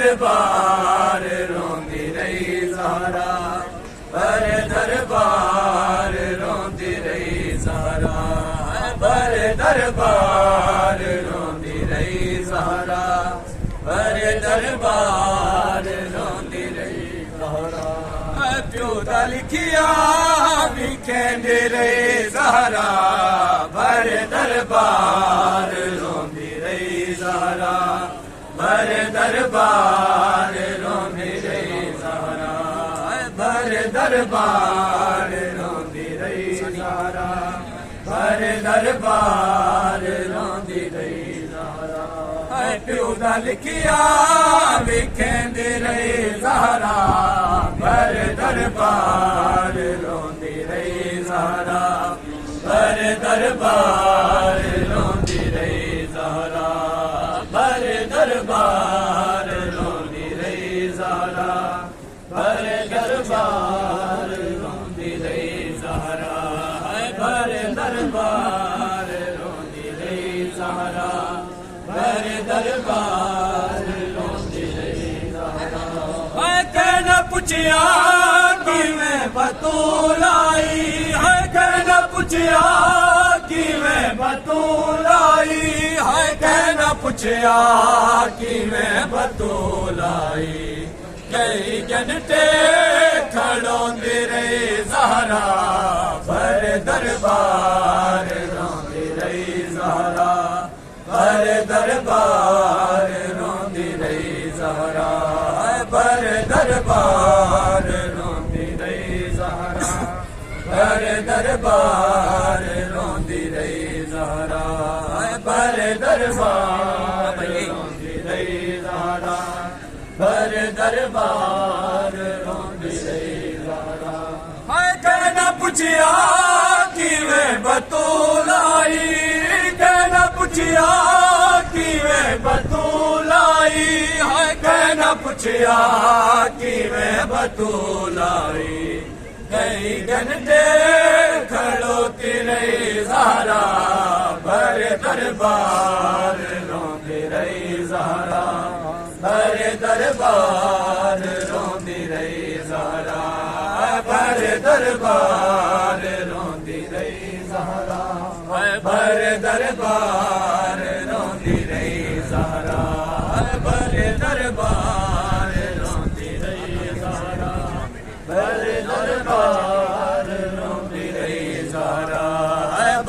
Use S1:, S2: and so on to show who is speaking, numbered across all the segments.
S1: दरबार रोंदी रही ज़हरा, भर दरबार रोंदी रही ज़हरा, भर दरबार रोंदी रही ज़हरा, भर दरबार रोंदी रही ज़हरा। प्यो दा लिखिया भी कहंदे रहे ज़हरा, भर दरबार रोंदी रही ज़हरा, भर दरबार रोंदी रही ज़हरा, भर दरबार रोंदी रही ज़हरा, भर दरबार रोंदी रही ज़हरा। प्यो दा लिखिया भी कहंदे रहे ज़हरा, भर दरबार रोंदी रही ज़हरा, भर दरबार रोंदी रही ज़हरा, भर दरबार रोंदी रही ज़हरा, भर दरबार रोंदी रही ज़हरा, भर दरबार रोंदी रही ज़हरा, भर दरबार रोंदी रही ज़हरा। कहना पुछिया कि मैं बतूल आई है, कहना पुछिया कि मैं बतूल आई है, कहना पुछिया कि मैं बतूल आई। कई घंटे खड़ोंदी रही ज़हरा, भर दरबार रोंदी रही ज़हरा, भर दरबार रोंदी रही ज़हरा, भर दरबार रोंदी रही ज़हरा, भर दरबार रोंदी रही ज़हरा, भर दरबार रोंदी रही ज़हरा, भर दरबार रोंदी रही ज़हरा। कहना पुछिया कि मैं बतूल आई, कहना पुछिया कि मैं बतूल आई है, कहना पुछिया कि मैं बतूल आई। कई घंटे खड़ोती रही ज़हरा, भर दरबार रोंदी रही ज़हरा, भर दरबार रोंदी रही ज़हरा, भर दरबार रोंदी रही ज़हरा, भर दरबार रोंदी रही ज़हरा, भर दरबार रोंदी रही ज़हरा, भर दरबार रोंदी रही ज़हरा,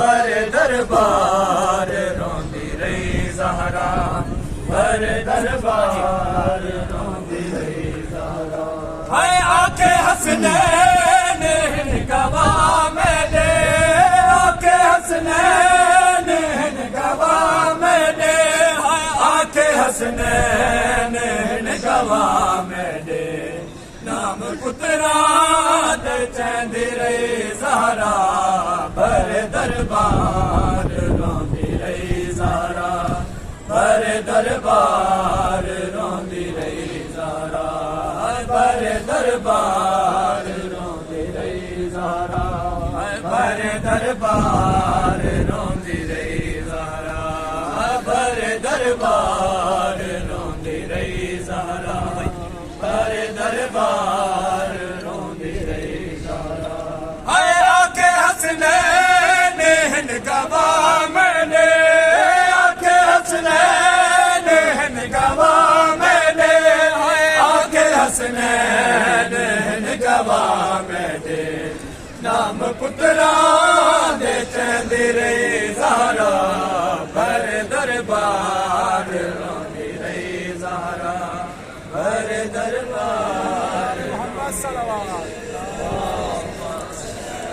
S1: भर दरबार रोंदी रही ज़हरा, भर दरबार रोंदी रही ज़हरा। हाय आके हसनैन गवा में दे, आके हसनैन गवा में दे, हाय आके हसनैन गवा में दे। नाम पुत्रा दे चैंदी रही ज़हरा, भर दरबार रोंदी रही ज़हरा, भर दरबार रोंदी रही ज़हरा, भर दरबार रोंदी रही ज़हरा, भर दरबार रोंदी रही ज़हरा, भर दरबार रोंदी रही ज़हरा, भर दरबार रोंदी रही ज़हरा। हाय आके हसनैन गवा मैंने, आके हसनैन गवा मैंने, हाय आके हसनैन गवा मैंने। नाम पुत्रा दे चैंदी रही ज़हरा, भर दरबार रोंदी रही ज़हरा, भर दरबार।